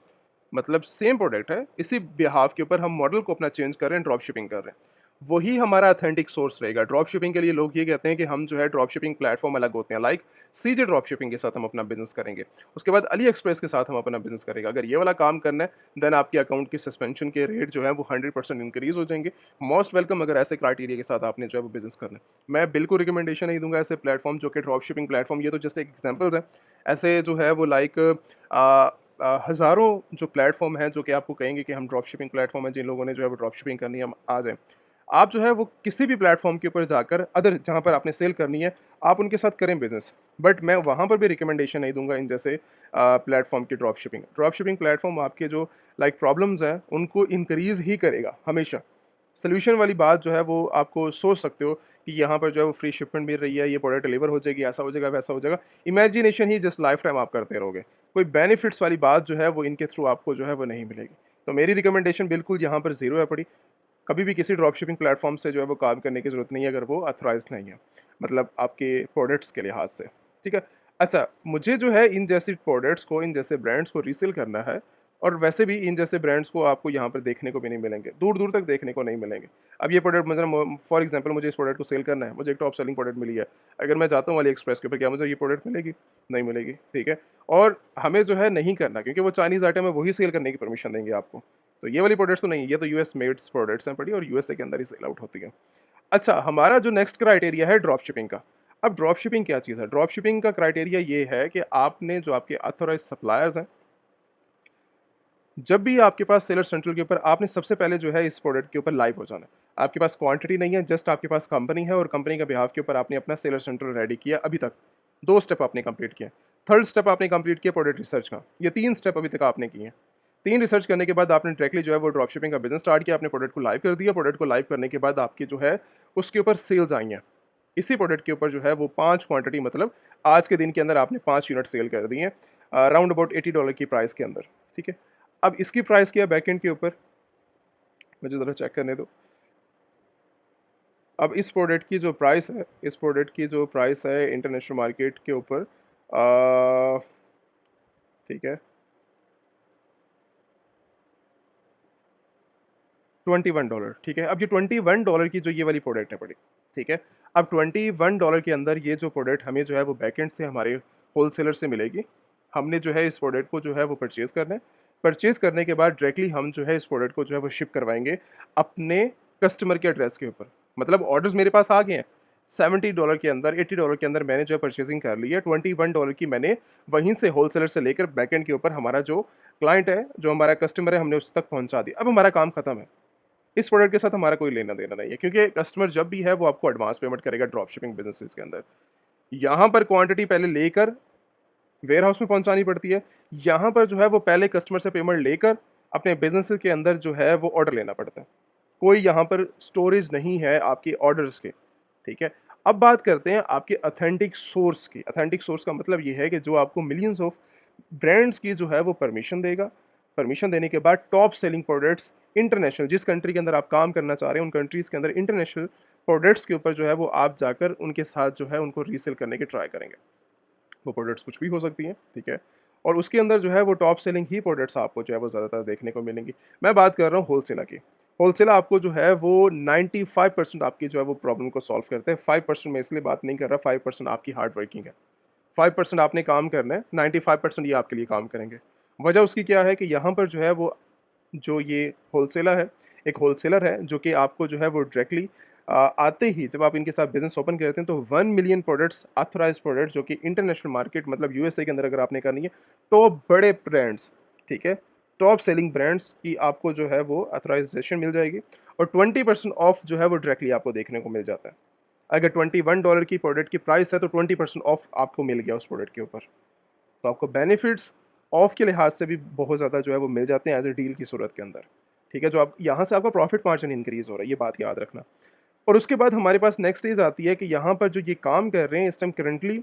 Speaker 1: मतलब सेम प्रोडक्ट है, इसी बिहाफ़ के ऊपर हम मॉडल को अपना चेंज कर रहे हैं, ड्रॉप शिपिंग कर रहे हैं। वही हमारा ऑथेंटिक सोर्स रहेगा। ड्रॉप शिपिंग के लिए लोग ये कहते हैं कि हम जो है ड्रॉप शिपिंग प्लेटफ़ॉर्म अलग होते हैं, लाइक सीजे ड्रॉप शिपिंग के साथ हम अपना बिज़नेस करेंगे। उसके बाद अली एक्सप्रेस के साथ हम अपना बिज़नेस करेंगे। अगर ये वाला काम करना है, देन आपके अकाउंट की सस्पेंशन के रेट जो है वो 100% इंक्रीज़ हो जाएँगे। मोस्ट वेलकम अगर ऐसे क्राइटेरिया के साथ आपने जो है वो बिज़नेस करना है। मैं बिल्कुल रिकमेंडेशन नहीं दूँगा ऐसे प्लेटफ़ॉर्म जो कि ड्रॉप शिपिंग प्लेटफ़ॉर्म, ये तो जस्ट एक एग्ज़ाम्पल्स हैं। ऐसे जो है वो लाइक हज़ारों जो प्लेटफ़ॉर्म हैं जो कि आपको कहेंगे कि हम ड्रॉप शिपिंग प्लेटफ़ॉर्म है, जिन लोगों ने जो है वो ड्रॉप शिपिंग करनी है, हम आ जाएँ। आप जो है वो किसी भी प्लेटफ़ॉर्म के ऊपर जाकर अदर जहाँ पर आपने सेल करनी है, आप उनके साथ करें बिज़नेस। बट मैं वहाँ पर भी रिकमेंडेशन नहीं दूँगा इन जैसे प्लेटफ़ॉर्म की drop shipping. Drop shipping platform आपके जो लाइक प्रॉब्लम्स हैं, उनको इंक्रीज़ ही करेगा हमेशा। सॉल्यूशन वाली बात जो है वो आपको सोच सकते हो कि यहाँ पर जो है वो फ्री शिपमेंट मिल रही है, ये प्रोडक्ट डिलीवर हो जाएगी, ऐसा हो जाएगा, वैसा हो जाएगा। इमेजिनेशन ही जस्ट लाइफ़ टाइम आप करते रहोगे। कोई बेनिफिट्स वाली बात जो है वो इनके थ्रू आपको जो है वो नहीं मिलेगी। तो मेरी रिकमेंडेशन बिल्कुल यहाँ पर ज़ीरो है पड़ी। कभी भी किसी ड्रॉप शिपिंग प्लेटफ़ॉर्म से जो है वो काम करने की ज़रूरत नहीं है अगर वो ऑथराइज़्ड नहीं है, मतलब आपके प्रोडक्ट्स के लिहाज़ से, ठीक है? अच्छा, मुझे जो है इन जैसी प्रोडक्ट्स को, इन जैसे ब्रांड्स को रीसेल करना है और वैसे भी इन जैसे ब्रांड्स को आपको यहाँ पर देखने को भी नहीं मिलेंगे, दूर-दूर तक देखने को नहीं मिलेंगे। अब ये प्रोडक्ट मतलब फॉर एग्ज़ाम्पल मुझे इस प्रोडक्ट को सेल करना है, मुझे एक टॉप सेलिंग प्रोडक्ट मिली है। अगर मैं जाता हूँ अली एक्सप्रेस के ऊपर, क्या मुझे ये प्रोडक्ट मिलेगी? नहीं मिलेगी, ठीक है? और हमें जो है नहीं करना, क्योंकि वो चाइनीज़ आइटम है, वही सेल करने की परमिशन देंगे आपको। तो ये वाली प्रोडक्ट्स तो नहीं, ये तो यूएस मेड्स प्रोडक्ट्स हैं पड़ी और यूएसए के अंदर ही सेल आउट होती है। अच्छा, हमारा जो नेक्स्ट क्राइटेरिया है ड्रॉप शिपिंग का। अब ड्रॉप शिपिंग क्या चीज़ है? ड्रॉप शिपिंग का क्राइटेरिया ये है कि आपने जो आपके ऑथराइज़्ड सप्लायर्स हैं, जब भी आपके पास सेलर सेंट्रल के ऊपर, आपने सबसे पहले जो है इस प्रोडक्ट के ऊपर लाइव हो जाना है। आपके पास क्वांटिटी नहीं है, जस्ट आपके पास कंपनी है और कंपनी के बिहाफ के ऊपर आपने अपना सेलर सेंट्रल रेडी किया अभी तक। 2 स्टेप आपने कंप्लीट किए। थर्ड स्टेप आपने कंप्लीट किया प्रोडक्ट रिसर्च का। ये 3 स्टेप अभी तक आपने किए हैं। 3 रिसर्च करने के बाद आपने डायरेक्टली जो है वो ड्रॉप शिपिंग का बिज़नेस स्टार्ट किया, आपने प्रोडक्ट को लाइव कर दिया। प्रोडक्ट को लाइव करने के बाद आपकी जो है उसके ऊपर सेल्स आई हैं। इसी प्रोडक्ट के ऊपर जो है वो 5 क्वांटिटी, मतलब आज के दिन के अंदर आपने 5 यूनिट सेल कर दिए हैं अराउंड अबाउट $80 की प्राइस के अंदर, ठीक है? अब इसकी प्राइस क्या है बैकएंड के ऊपर? मुझे ज़रा चेक करने दो। अब इस प्रोडक्ट की जो प्राइस है, इस प्रोडक्ट की जो प्राइस है इंटरनेशनल मार्केट के ऊपर, ठीक है, $21, ठीक है? अब ये $21 की जो ये वाली प्रोडक्ट है पड़ी, ठीक है? अब $21 के अंदर ये जो प्रोडक्ट हमें जो है वो बैकएंड से हमारे होलसेलर से मिलेगी। हमने जो है इस प्रोडक्ट को जो है वो परचेज़ करना है। परचेज़ करने के बाद डायरेक्टली हम जो है इस प्रोडक्ट को जो है वो शिप करवाएँगे अपने कस्टमर के एड्रेस के ऊपर। मतलब ऑर्डर्स मेरे पास आ गए हैं। $70 के अंदर, $80 के अंदर मैंने जो है परचेज़िंग कर ली है। $21 की मैंने वहीं से होलसेलर से लेकर बैकएंड के ऊपर हमारा जो क्लाइंट है, जो हमारा कस्टमर है, हमने उस तक पहुँचा दिया। अब हमारा काम खत्म है। इस प्रोडक्ट के साथ हमारा कोई लेना-देना नहीं है, क्योंकि कस्टमर जब भी है वो आपको एडवांस पेमेंट करेगा ड्रॉप शिपिंग बिज़नेसेस के अंदर। यहाँ पर क्वांटिटी पहले लेकर वेयरहाउस में पहुँचानी पड़ती है। यहाँ पर जो है वो पहले कस्टमर से पेमेंट लेकर अपने बिज़नेस के अंदर जो है वो ऑर्डर लेना पड़ता है। कोई यहाँ पर स्टोरेज नहीं है आपके ऑर्डर्स के, ठीक है? अब बात करते हैं आपके ऑथेंटिक सोर्स की। ऑथेंटिक सोर्स का मतलब ये है कि जो आपको मिलियंस ऑफ ब्रांड्स की जो है वो परमिशन देगा। परमिशन देने के बाद टॉप सेलिंग प्रोडक्ट्स इंटरनेशनल, जिस कंट्री के अंदर आप काम करना चाह रहे हैं, उन कंट्रीज़ के अंदर इंटरनेशनल प्रोडक्ट्स के ऊपर जो है वो आप जाकर उनके साथ जो है उनको रीसेल करने की ट्राई करेंगे। वो प्रोडक्ट्स कुछ भी हो सकती हैं, ठीक है? और उसके अंदर जो है वो टॉप सेलिंग ही प्रोडक्ट्स आपको जो है वो ज़्यादातर देखने को मिलेंगी। मैं बात कर रहा हूँ होलसेलर की। होलसेलर आपको जो है वो 95% आपकी जो है वो प्रॉब्लम को सॉल्व करते हैं। 5% मैं इसलिए बात नहीं कर रहा, 5% आपकी हार्ड वर्किंग है। 5% आपने काम करना है, 95% ये आपके लिए काम करेंगे। वजह उसकी क्या है कि यहाँ पर जो है वो जो ये होलसेलर है, एक होलसेलर है जो कि आपको जो है वो डायरेक्टली आते ही जब आप इनके साथ बिज़नेस ओपन करते हैं तो 1 मिलियन प्रोडक्ट्स, ऑथराइज्ड प्रोडक्ट्स, जो कि इंटरनेशनल मार्केट मतलब यूएसए के अंदर अगर आपने करनी है, टॉप बड़े ब्रांड्स, ठीक है? टॉप सेलिंग ब्रांड्स की आपको जो है वो ऑथराइज़ेशन मिल जाएगी और 20% ऑफ जो है वो डायरेक्टली आपको देखने को मिल जाता है। अगर $21 की प्रोडक्ट की प्राइस है तो 20% ऑफ आपको मिल गया उस प्रोडक्ट के ऊपर। तो आपको बेनिफिट्स ऑफ के लिहाज से भी बहुत ज़्यादा जो है वो मिल जाते हैं एज़ अ डील की सूरत के अंदर। ठीक है? जो आप यहाँ से आपका प्रॉफिट मार्जिन इंक्रीज़ हो रहा है, ये बात याद रखना। और उसके बाद हमारे पास नेक्स्ट चीज़ आती है कि यहाँ पर जो ये काम कर रहे हैं इस टाइम करंटली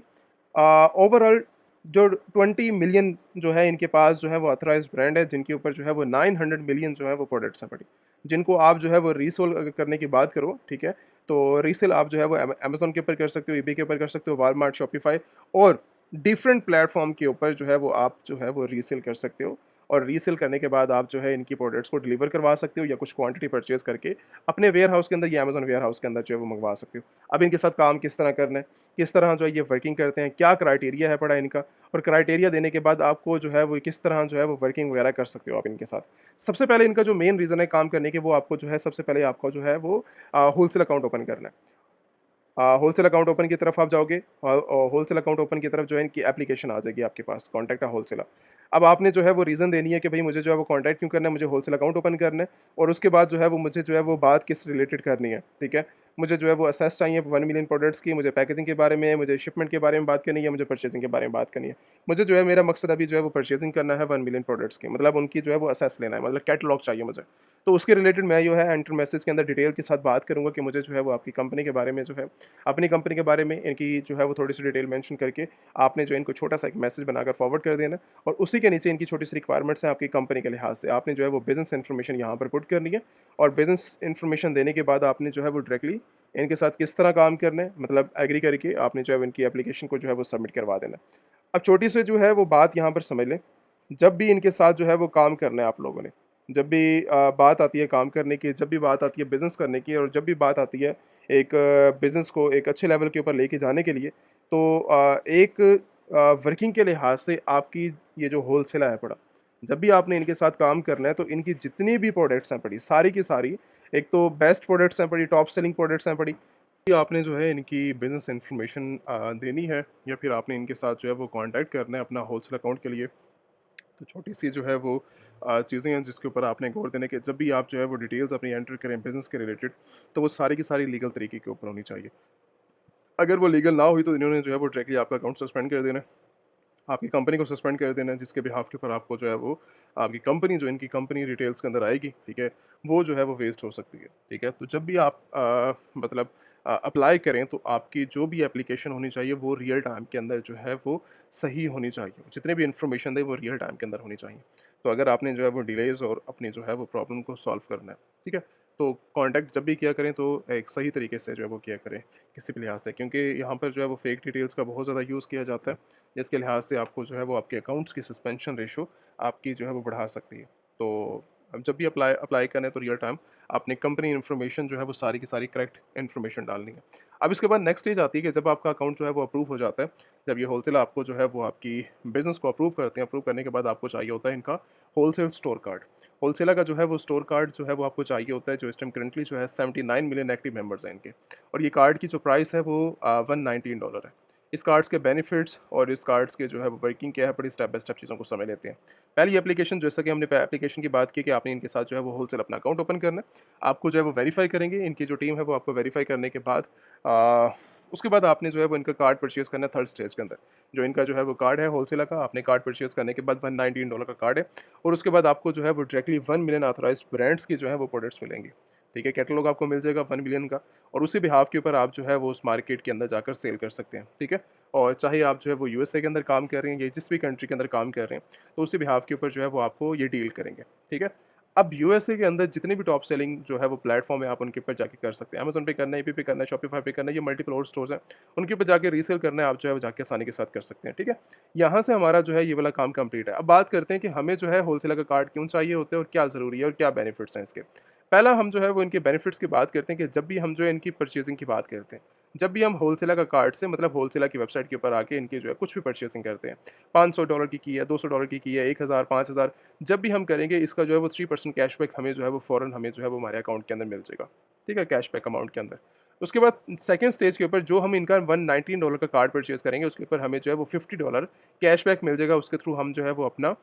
Speaker 1: ओवरऑल जो 20 मिलियन जो है इनके पास जो है वो ऑथराइज्ड ब्रांड है, जिनके ऊपर जो है वो 900 मिलियन जो है वो प्रोडक्ट्स हैं पड़ी, जिनको आप जो है वो रीसेल अगर करने की बात करो, ठीक है, तो रीसेल आप जो है वो अमेजोन के ऊपर कर सकते हो, ईबे के ऊपर कर सकते हो, वॉलमार्ट, शॉपिफाई और डिफरेंट प्लेटफॉर्म के ऊपर जो है वो आप जो है वो रीसेल कर सकते हो। और रीसेल करने के बाद आप जो है इनकी प्रोडक्ट्स को डिलीवर करवा सकते हो या कुछ क्वांटिटी परचेज करके अपने वेयर हाउस के अंदर या अमेजोन वेयर हाउस के अंदर जो है वो मंगवा सकते हो। अब इनके साथ काम किस तरह करना है, किस तरह जो है ये वर्किंग करते हैं, क्या क्राइटेरिया है पड़ा इनका, और क्राइटेरिया देने के बाद आपको जो है वो किस तरह जो है वो वर्किंग वगैरह कर सकते हो आप इनके साथ। सबसे पहले इनका जो मेन रीज़न है काम करने के, वो आपको जो है सबसे पहले आपको जो है वो होलसेल अकाउंट ओपन करना है। होलसेल अकाउंट ओपन की तरफ आप जाओगे और होलसेल अकाउंट ओपन की तरफ जो है इनकी एप्लीकेशन आ जाएगी आपके पास, कॉन्टैक्ट अ होलसेलर। अब आपने जो है वो रीज़न देनी है कि भाई मुझे जो है वो कॉन्टैक्ट क्यों करना है, मुझे होलसेल अकाउंट ओपन करना है, और उसके बाद जो है वो मुझे जो है वो बात किस रिलेटेड करनी है, ठीक है। मुझे जो है वो असेस चाहिए 1 मिलियन प्रोडक्ट्स की, मुझे पैकेजिंग के बारे में, मुझे शिपमेंट के बारे में बात करनी है, मुझे परचेजिंग के बारे में बात करनी है। मुझे जो है मेरा मकसद अभी जो है वो परचेजिंग करना है 1 मिलियन प्रोडक्ट्स की, मतलब उनकी जो है वो असेस लेना है, मतलब कैटलॉग चाहिए मुझे। तो उसके रिलेटेड मैं जो है एंटर मैसेज के अंदर डिटेल के साथ बात करूँगा कि मुझे जो है वो आपकी कंपनी के बारे में जो है, अपनी कंपनी के बारे में इनकी जो है वो थोड़ी-सी डिटेल मेंशन करके आपने जो इनको छोटा-सा एक मैसेज बनाकर फॉरवर्ड कर देना है, और उसी के नीचे इनकी छोटी-सी रिक्वायरमेंट्स हैं आपकी कंपनी के लिहाज से। आपने जो है वो बिज़नेस इन्फॉर्मेशन यहाँ पर पुट करनी है, और बिज़नेस इन्फॉर्मेशन देने के बाद आपने जो है वो डायरेक्टली इनके साथ किस तरह काम करना है, मतलब एग्री करके आपने जो है इनकी एप्लीकेशन को जो है वो सबमिट करवा देना है। अब छोटी सी जो है वो बात यहाँ पर समझ लें, जब भी इनके साथ जो है वो काम करना है आप लोगों ने, जब भी बात आती है काम करने की, जब भी बात आती है बिज़नेस करने की, और जब भी बात आती है एक बिज़नेस को एक अच्छे लेवल के ऊपर लेके जाने के लिए, तो एक वर्किंग के लिहाज से आपकी ये जो होलसेलर है पड़ा, जब भी आपने इनके साथ काम करना है तो इनकी जितनी भी प्रोडक्ट्स हैं पड़ी, सारी की सारी, एक तो बेस्ट प्रोडक्ट्स हैं पड़ी, टॉप सेलिंग प्रोडक्ट्स हैं पड़ी, कि आपने जो है इनकी बिज़नेस इन्फॉर्मेशन देनी है, या फिर आपने इनके साथ जो है वो कॉन्टैक्ट करना है अपना होलसेल अकाउंट के लिए। तो छोटी-सी जो है वो चीज़ें हैं जिसके ऊपर आपने गौर देना है कि जब भी आप जो है वो डिटेल्स अपनी एंटर करें बिज़नेस के रिलेटेड, तो वो सारी की सारी लीगल तरीके के ऊपर होनी चाहिए। अगर वो लीगल ना हुई तो इन्होंने जो है वो डायरेक्टली आपका अकाउंट सस्पेंड कर देना है, आपकी कंपनी को सस्पेंड कर देना है, जिसके बिहाफ़ के ऊपर आपको जो है वो आपकी कंपनी जो इनकी कंपनी डिटेल्स के अंदर आएगी, ठीक है, वो जो है वो वेस्ट हो सकती है, ठीक है। तो जब भी आप मतलब अप्लाई करें तो आपकी जो भी एप्लीकेशन होनी चाहिए वो रियल टाइम के अंदर जो है वो सही होनी चाहिए। जितने भी इन्फॉर्मेशन दें वो रियल टाइम के अंदर होनी चाहिए। तो अगर आपने जो है वो डिलेज़ और अपनी जो है वो प्रॉब्लम को सॉल्व करना है, ठीक है, तो कॉन्टैक्ट जब भी किया करें तो एक सही तरीके से जो है वो किया करें, किसी भी लिहाज से, क्योंकि यहाँ पर जो है वो फेक डिटेल्स का बहुत ज़्यादा यूज़ किया जाता है, जिसके लिहाज से आपको जो है वो आपके अकाउंट्स की सस्पेंशन रेशो आपकी जो है वो बढ़ा सकती है। तो अब जब भी अप्लाई अप्लाई करें तो रियल टाइम आपने कंपनी इन्फॉर्मेशन जो है वो सारी की सारी करेक्ट इन्फॉर्मेशन डालनी है। अब इसके बाद नेक्स्ट स्टेज आती है कि जब आपका अकाउंट जो है वो अप्रूव हो जाता है, जब ये होलसेल आपको जो है वो आपकी बिज़नेस को अप्रूव करते हैं, अप्रूव करने के बाद आपको चाहिए होता है इनका होलसेल स्टोर कार्ड। होलसेलर का जो है वो स्टोर कार्ड जो है वो आपको चाहिए होता है, जो इस टाइम करंटली जो है 79 मिलियन एक्टिव मेंबर्स हैं इनके, और ये कार्ड की जो प्राइस है वो $119 है। इस कार्ड्स के बेनिफिट्स और इस कार्ड्स के जो है वो वर्किंग क्या है, बड़ी स्टेप बाय स्टेप चीज़ों को समझ लेते हैं। पहली एप्लीकेशन, जैसा कि हमने एप्लीकेशन की बात की कि आपने इनके साथ जो है वो होलसेल अपना अकाउंट ओपन करना है। आपको जो है वो वेरीफाई करेंगे, इनकी जो टीम है वो आपको वेरीफाई करने के बाद उसके बाद आपने जो है वो इनका कार्ड परचेज़ करना है थर्ड स्टेज के अंदर। जो इनका जो है वो कार्ड है होलसेलर का, आपने कार्ड परचेज़ करने के बाद $119 का कार्ड है, और उसके बाद आपको जो है वो डायरेक्टली 1 मिलियन ऑथराइज्ड ब्रांड्स की जो है वो प्रोडक्ट्स मिलेंगी। ठीक है, कैटलॉग आपको मिल जाएगा 1 मिलियन का, और उसी बिहाफ के ऊपर आप जो है वो उस मार्केट के अंदर जाकर सेल कर सकते हैं। ठीक है? और चाहे आप जो है वो यूएसए के अंदर काम कर रहे हैं या जिस भी कंट्री के अंदर काम कर रहे हैं, तो उसी बिहाफ के ऊपर जो है वो आपको ये डील करेंगे। ठीक है? अब यूएसए के अंदर जितने भी टॉप सेलिंग जो है वो प्लेटफॉर्म है, आप उनके ऊपर जाके कर सकते हैं। अमेज़न पे करना है, ईबे पे करना है, शॉपिफाई पे करना है, ये मल्टीपल और स्टोर्स हैं, उनके ऊपर जाके रीसेल करना है, आप जो है वो जाके आसानी के साथ कर सकते हैं। ठीक है? यहाँ से हमारा जो है ये वाला काम कंप्लीट है। अब बात करते हैं कि हमें जो है होलसेलर का कार्ड क्यों चाहिए होता है और क्या ज़रूरी है और क्या बेनिफिट्स हैं इसके। पहला हम जो है वो इनके बेनिफिट्स की बात करते हैं कि जब भी हम जो है इनकी परचेज़िंग की बात करते हैं, जब भी हम होलसेलर का कार्ड से, मतलब होलसेलर की वेबसाइट के ऊपर आके इनकी जो है कुछ भी परचेज़िंग करते हैं, $500 की है, $200 की है, 1000, 5000, जब भी हम करेंगे इसका जो है वो 3% कैशबैक हमें जो है वो फ़ौरन हमें जो है वो हमारे अकाउंट के अंदर मिल जाएगा। ठीक है? कैशबैक अमाउंट के अंदर। उसके बाद सेकंड स्टेज के ऊपर जो हम इनका $119 का कार्ड परचेज़ करेंगे, उसके ऊपर हमें जो है वो $50 कैशबैक मिल जाएगा। उसके थ्रू हम जो है वो अपना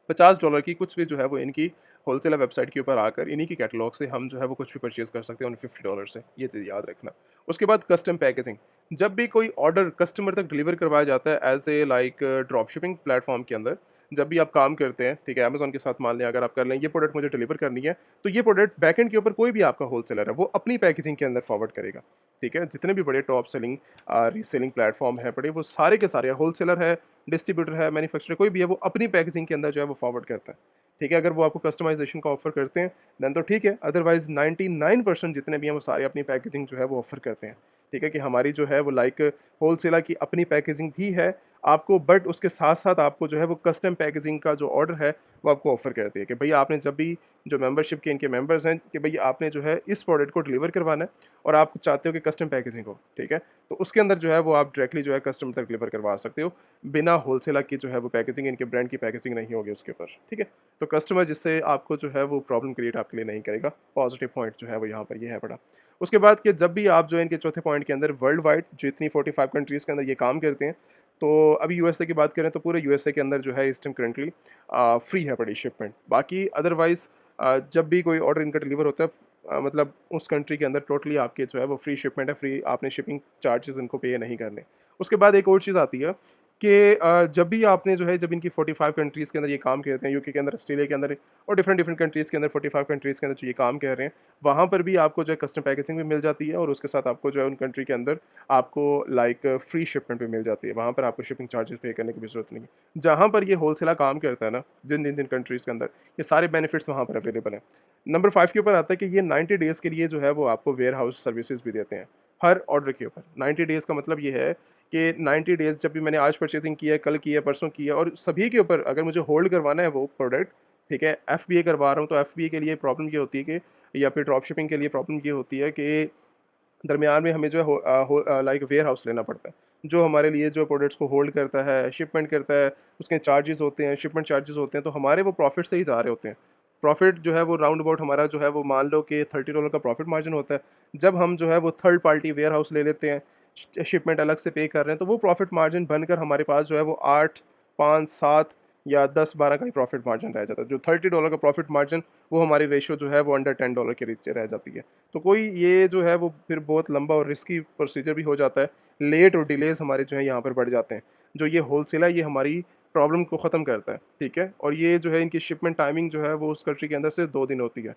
Speaker 1: $50 की कुछ भी जो है वो इनकी होलसेलर वेबसाइट के ऊपर आकर इन्हीं के कैटलॉग से हम जो है वो कुछ भी परचेज़ कर सकते हैं उन $50 से, ये चीज़ याद रखना। उसके बाद कस्टम पैकेजिंग, जब भी कोई ऑर्डर कस्टमर तक डिलीवर करवाया जाता है as a like drop shipping platform के अंदर, जब भी आप काम करते हैं, ठीक है, अमेज़न के साथ मान लें अगर आप कर लें, ये प्रोडक्ट मुझे डिलीवर करनी है, तो ये प्रोडक्ट बैकएंड के ऊपर कोई भी आपका होलसेलर है, वो अपनी पैकेजिंग के अंदर फॉरवर्ड करेगा, ठीक है? जितने भी बड़े टॉप सेलिंग रीसेलिंग प्लेटफ़ॉर्म है बड़े, वो सारे के सारे होलसेलर है, डिस्ट्रीब्यूटर है, मैन्युफैक्चरर कोई भी है, वो अपनी पैकेजिंग के अंदर जो है वो फॉरवर्ड करता है, ठीक है? अगर वो आपको कस्टमाइज़ेशन का ऑफ़र करते हैं, देन तो ठीक है, अदरवाइज़ 99% जितने भी हैं, वो सारे अपनी पैकेजिंग जो है वो ऑफ़र करते हैं, ठीक है? कि हमारी जो है वो लाइक होलसेलर की अपनी पैकेजिंग भी है आपको, बट उसके साथ-साथ आपको जो है वो कस्टम पैकेजिंग का जो ऑर्डर है, वो आपको ऑफ़र करती है कि भई आपने जब भी जो मेंबरशिप के इनके मेंबर्स हैं कि भई आपने जो है इस प्रोडक्ट को डिलीवर करवाना है और आप चाहते हो कि कस्टम पैकेजिंग हो, ठीक है? तो उसके अंदर जो है वो आप डायरेक्टली जो है कस्टमर तक डिलीवर करवा सकते हो, बिना होलसेलर की जो है वो पैकेजिंग इनके ब्रांड की पैकेजिंग नहीं होगी उसके ऊपर, ठीक है? तो कस्टमर जिससे आपको जो है वो प्रॉब्लम क्रिएट आपके लिए नहीं करेगा, पॉज़िटिव पॉइंट जो है वो यहाँ पर ये है बड़ा। उसके बाद कि जब भी आप जो है इनके चौथे पॉइंट के अंदर वर्ल्ड वाइड जितनी 45 कंट्रीज़ के अंदर ये काम करते हैं, तो अभी यूएसए की बात करें तो पूरे यूएसए के अंदर जो है इस टाइम करंटली फ्री है बड़ी शिपमेंट। बाकी अदरवाइज़ जब भी कोई ऑर्डर इनका डिलीवर होता है मतलब उस कंट्री के अंदर टोटली आपके जो है वो फ्री शिपमेंट है, फ्री आपने शिपिंग चार्जेज़ इनको पे नहीं करने। उसके बाद एक और चीज़ आती है कि जब भी आपने जो है जब इनकी 45 कंट्रीज़ के अंदर ये काम करते हैं, यूके के अंदर, ऑस्ट्रेलिया के अंदर और डिफरेंट डिफरेंट कंट्रीज़ के अंदर 45 कंट्रीज़ के अंदर जो ये काम कर रहे हैं, वहाँ पर भी आपको जो है कस्टम पैकेजिंग भी मिल जाती है और उसके साथ आपको जो है उन कंट्री के अंदर आपको लाइक फ्री शिपमेंट भी मिल जाती है। वहाँ पर आपको शिपिंग चार्जेस पे करने की भी ज़रूरत नहीं है। जहाँ पर ये होलसेलर काम करता है ना, जिन कंट्रीज़ के अंदर, ये सारे बेनिफिट्स वहाँ पर अवेलेबल हैं। नंबर 5 के ऊपर आता है कि ये 90 डेज़ के लिए जो है वो आपको वेयरहाउस सर्विसेज़ भी देते हैं, हर ऑर्डर के ऊपर। 90 डेज़ का मतलब ये है कि 90 डेज़ जब भी मैंने आज परचेज़िंग की है, कल की है, परसों की है और सभी के ऊपर अगर मुझे होल्ड करवाना है वो प्रोडक्ट, ठीक है, एफबीए करवा रहा हूँ, तो एफबीए के लिए प्रॉब्लम ये होती है कि या फिर ड्रॉप शिपिंग के लिए प्रॉब्लम ये होती है कि दरमियान में हमें जो है लाइक वेयर हाउस लेना पड़ता है, जो हमारे लिए जो प्रोडक्ट्स को होल्ड करता है, शिपमेंट करता है, उसके चार्जेज़ होते हैं, शिपमेंट चार्जेज़ होते हैं, तो हमारे वो प्रॉफ़िट से ही जा रहे होते हैं। प्रॉफ़िट जो है वो राउंड अबाउट हमारा जो है वो मान लो कि $30 का प्रॉफ़िट मार्जिन होता है। जब हम जो है वो थर्ड पार्टी वेयर हाउस ले लेते हैं, शिपमेंट अलग से पे कर रहे हैं, तो वो प्रॉफ़िट मार्जिन बनकर हमारे पास जो है वो 8, 5, 7 या 10-12 का ही प्रॉफ़िट मार्जिन रह जाता है। जो $30 का प्रॉफ़िट मार्जिन, वो हमारी रेशियो जो है वो अंडर $10 के नीचे रह जाती है। तो कोई ये जो है वो फिर बहुत लंबा और रिस्की प्रोसीजर भी हो जाता है। लेट और डिलेज़ हमारे जो है यहाँ पर बढ़ जाते हैं। जो ये होलसेल है, ये हमारी प्रॉब्लम को ख़त्म करता है, ठीक है? और ये जो है इनकी शिपमेंट टाइमिंग जो है वो उस कंट्री के अंदर सिर्फ़ 2 दिन होती है।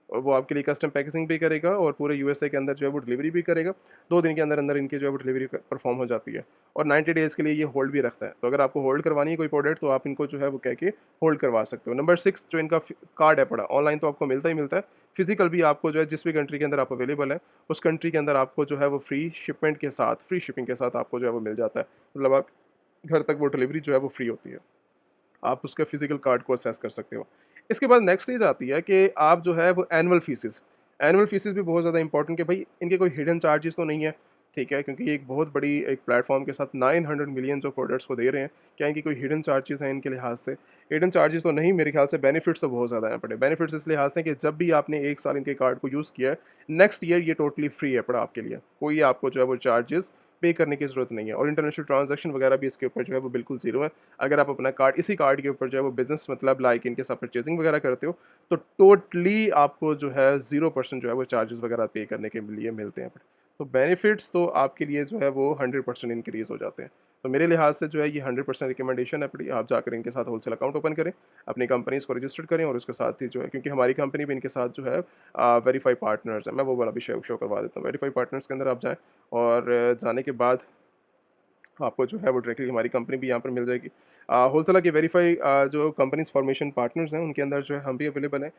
Speaker 1: और वो आपके लिए कस्टम पैकेजिंग भी करेगा और पूरे यूएसए के अंदर जो है वो डिलीवरी भी करेगा। 2 दिन के अंदर-अंदर इनकी जो है वो डिलीवरी परफ़ॉर्म हो जाती है और 90 डेज़ के लिए ये होल्ड भी रखता है। तो अगर आपको होल्ड करवानी है कोई प्रोडक्ट तो आप इनको जो है वो कह के होल्ड करवा सकते हो। नंबर 6 जो इनका कार्ड है पड़ा, ऑनलाइन तो आपको मिलता ही मिलता है। फिज़िकल भी आपको जो है जिस भी कंट्री के अंदर आप अवेलेबल है, उस कंट्री के अंदर आपको जो है वो फ्री शिपमेंट के साथ, फ्री शिपिंग के साथ आपको जो है वो मिल जाता है। मतलब आप घर तक वो डिलीवरी जो है वो फ्री होती है। आप उसका फिज़िकल कार्ड को असेस कर सकते हो। इसके बाद नेक्स्ट स्टेज आती है कि आप जो है वो एनुअल फीसेस भी बहुत ज़्यादा इंपॉर्टेंट कि भाई इनके कोई हिडन चार्जेस तो नहीं है, ठीक है? क्योंकि ये एक बहुत बड़ी एक प्लेटफ़ॉर्म के साथ 900 मिलियन जो प्रोडक्ट्स को दे रहे हैं, क्या इनकी कोई हिडन चार्जेस हैं इनके लिहाज से? हिडन चार्जेस तो नहीं, मेरे ख्याल से बेनिफिट्स तो बहुत ज़्यादा हैं पड़े। बेनिफिट्स इस लिहाज से कि जब भी आपने 1 साल इनके कार्ड को यूज़ किया है, नेक्स्ट ईयर ये टोटली फ्री है पड़ा आपके लिए। कोई आपको जो है वो चार्जेस पे करने की ज़रूरत नहीं है और इंटरनेशनल ट्रांज़ैक्शन वगैरह भी इसके ऊपर जो है वो बिल्कुल ज़ीरो है। अगर आप अपना कार्ड इसी कार्ड के ऊपर जो है वो बिज़नेस मतलब लाइक इनके साथ परचेज़िंग वगैरह करते हो, तो टोटली आपको जो है 0% जो है वो चार्जेज़ वगैरह पे करने के लिए मिलते हैं। तो बेनिफिट्स तो आपके लिए जो है वो 100% इंक्रीज़ हो जाते हैं। तो मेरे लिहाज से जो है ये 100% रिकमेंडेशन है अपनी, आप जाकर इनके साथ होलसेल अकाउंट ओपन करें, अपनी कंपनीज़ को रजिस्टर्ड करें और उसके साथ ही जो है क्योंकि हमारी कंपनी भी इनके साथ जो है वेरीफाई पार्टनर्स है, मैं वो वाला भी शो करवा देता हूँ। वेरीफाई पार्टनर्स के अंदर आप जाएँ और जाने के बाद आपको जो है वो डायरेक्टली हमारी कंपनी भी यहाँ पर मिल जाएगी। होलसेलर के वेरीफाई जो कंपनीज़ फॉर्मेशन पार्टनर्स हैं उनके अंदर जो है हम भी अवेलेबल हैं।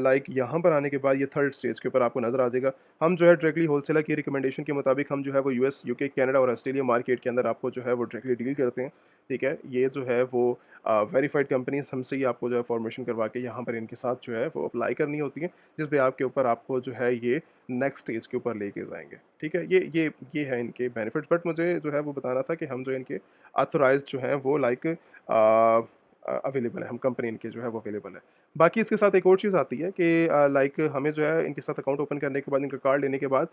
Speaker 1: लाइक यहाँ पर आने के बाद ये थर्ड स्टेज के ऊपर आपको नज़र आ जाएगा। हम जो है डायरेक्टली होलसेलर की रिकमेंडेशन के मुताबिक हम जो है वो यूएस, यूके, कनाडा और ऑस्ट्रेलिया मार्केट के अंदर आपको जो है वो डायरेक्टली डील करते हैं। ठीक है? ये जो है वो वेरीफाइड कंपनीज़ हमसे ही आपको जो है फॉर्मेशन करवा के यहाँ पर इनके साथ जो है वो अप्लाई करनी होती है, जिस पे आपके ऊपर आपको जो है ये नेक्स्ट स्टेज के ऊपर लेके जाएँगे, ठीक है? ये है इनके बेनिफिट्स बट मुझे जो है वो बताना था कि हम जो इनके ऑथराइज़्ड जो हैं वो लाइक अवेलेबल है, हम कंपनी इनके जो है वो अवेलेबल है। बाकी इसके साथ एक और चीज़ आती है कि लाइक हमें जो है इनके साथ अकाउंट ओपन करने के बाद, इनका कार्ड लेने के बाद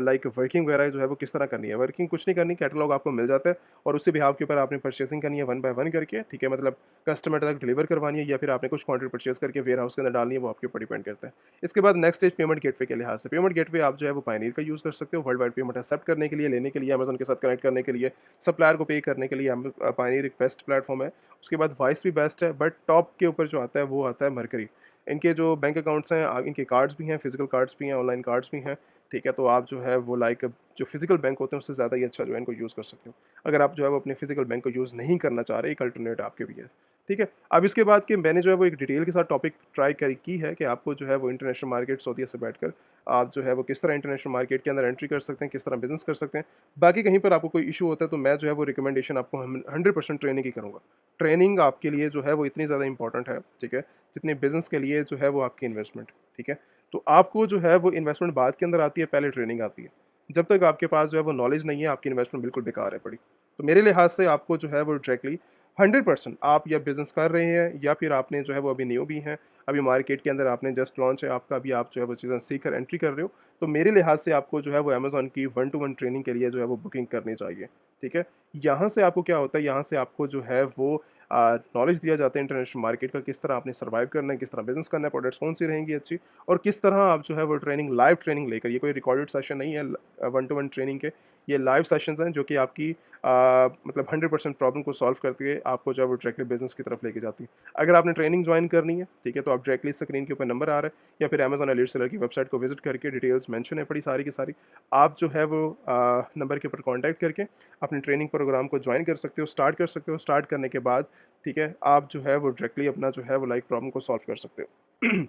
Speaker 1: लाइक वर्किंग वगैरह जो है वो किस तरह करनी है। वर्किंग कुछ नहीं करनी, कैटलॉग आपको मिल जाता है और उसी बिहाफ के ऊपर आपने परचेज़िंग करनी है वन बाय वन करके, ठीक है? मतलब कस्टमर तक डिलीवर करवानी है या फिर आपने कुछ क्वांटिटी परचेज़ करके वेयर हाउस के अंदर डालनी है, वो आपके ऊपर डिपेंड करता है। इसके बाद नेक्स्ट स्टेज पेमेंट गेटवे के लिहाज से। पेमेंट गेटवे आप जो है वो पायनियर का यूज़ कर सकते हो, वर्ल्ड वाइड पेमेंट एक्सेप्ट करने के लिए, लेने के लिए, अमेज़न के साथ कनेक्ट करने के लिए, सप्लायर को पे करने के लिए पायनियर एक बेस्ट प्लेटफ़ॉर्म है। उसके बाद वॉइस भी बेस्ट है, बट टॉप के ऊपर जो आता है वो आता है मरकरी। इनके जो बैंक अकाउंट्स हैं, इनके कार्ड्स भी हैं, फिज़िकल कार्ड्स भी हैं, ऑनलाइन कार्ड्स भी हैं, ठीक है? तो आप जो है वो लाइक जो फिज़िकल बैंक होते हैं उससे ज़्यादा ही अच्छा जो है इनको यूज़ कर सकते हो। अगर आप जो है वो अपने फिज़िकल बैंक को यूज़ नहीं करना चाह रहे, एक अल्टरनेट आपके भी है, ठीक है? अब इसके बाद कि मैंने जो है वो एक डिटेल के साथ टॉपिक ट्राई करी की है कि आपको जो है वो इंटरनेशनल मार्केट सऊदीया से बैठकर आप जो है वो किस तरह इंटरनेशनल मार्केट के अंदर एंट्री कर सकते हैं, किस तरह बिज़नेस कर सकते हैं। बाकी कहीं पर आपको कोई इश्यू होता है तो मैं जो है वो रिकमेंडेशन आपको हम 100% ट्रेनिंग की करूँगा। ट्रेनिंग आपके लिए जो है वो इतनी ज़्यादा इंपॉर्टेंट है, ठीक है? जितनी बिज़नेस के लिए जो है वो आपकी इन्वेस्टमेंट, ठीक है? तो आपको जो है वो इन्वेस्टमेंट बाद के अंदर आती है, पहले ट्रेनिंग आती है। जब तक आपके पास जो है वो नॉलेज नहीं है, आपकी इन्वेस्टमेंट बिल्कुल बेकार है पड़ी। तो मेरे लिहाज से आपको जो है वो डायरेक्टली 100% आप या बिज़नेस कर रहे हैं या फिर आपने जो है वो अभी न्यू भी हैं, अभी मार्केट के अंदर आपने जस्ट लॉन्च है आपका, अभी आप जो है वो चीज़ें सीख कर एंट्री कर रहे हो, तो मेरे लिहाज से आपको जो है वो अमेज़न की 1 टू 1 ट्रेनिंग के लिए जो है वो बुकिंग करनी चाहिए, ठीक है? यहाँ से आपको क्या होता है, यहाँ से आपको जो है वो नॉलेज दिया जाता है इंटरनेशनल मार्केट का, किस तरह आपने सर्वाइव करना है, किस तरह बिज़नेस करना है, प्रोडक्ट्स कौन-सी रहेंगी अच्छी और किस तरह आप जो है वो ट्रेनिंग लाइव ट्रेनिंग लेकर, ये कोई रिकॉर्डेड सेशन नहीं है 1 टू 1 ट्रेनिंग के, ये लाइव सेशंस हैं जो कि आपकी मतलब 100% प्रॉब्लम को सॉल्व करके आपको जो है वो डायरेक्टली बिज़नेस की तरफ लेके जाती है। अगर आपने ट्रेनिंग जॉइन करनी है, ठीक है, तो आप डायरेक्टली स्क्रीन के ऊपर नंबर आ रहा है या फिर अमेज़न एलीट सेलर की वेबसाइट को विज़िट करके डिटेल्स मेंशन है पड़ी सारी की सारी। आप जो है वो नंबर के ऊपर कॉन्टैक्ट करके अपने ट्रेनिंग प्रोग्राम को जॉइन कर सकते हो, स्टार्ट कर सकते हो। स्टार्ट करने के बाद, ठीक है, आप जो है वो डायरेक्टली अपना जो है वो लाइफ प्रॉब्लम को सॉल्व कर सकते हो।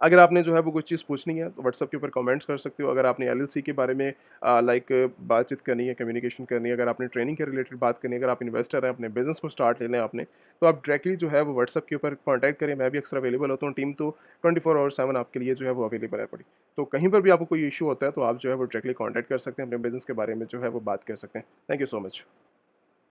Speaker 1: अगर आपने जो है वो कुछ चीज़ पूछनी है तो व्हाट्सएप के ऊपर कमेंट्स कर सकते हो। अगर आपने एलएलसी के बारे में लाइक बातचीत करनी है, कम्युनिकेशन करनी है, अगर आपने ट्रेनिंग के रिलेटेड बात करनी है, अगर आप इन्वेस्टर हैं, अपने बिज़नेस को स्टार्ट लेना है आपने, तो आप डायरेक्टली जो है वो व्हाट्सएप के ऊपर कॉन्टैक्ट करें। मैं भी अक्सर अवेलेबल होता हूँ, टीम तो 24/7 आपके लिए जो है वो अवेलेबल है पड़ी। तो कहीं पर भी आपको कोई इश्यू होता है तो आप जो है वो डायरेक्टली कॉन्टैक्ट कर सकते हैं, अपने बिज़नेस के बारे में जो है वो बात कर सकते हैं। Thank you so much.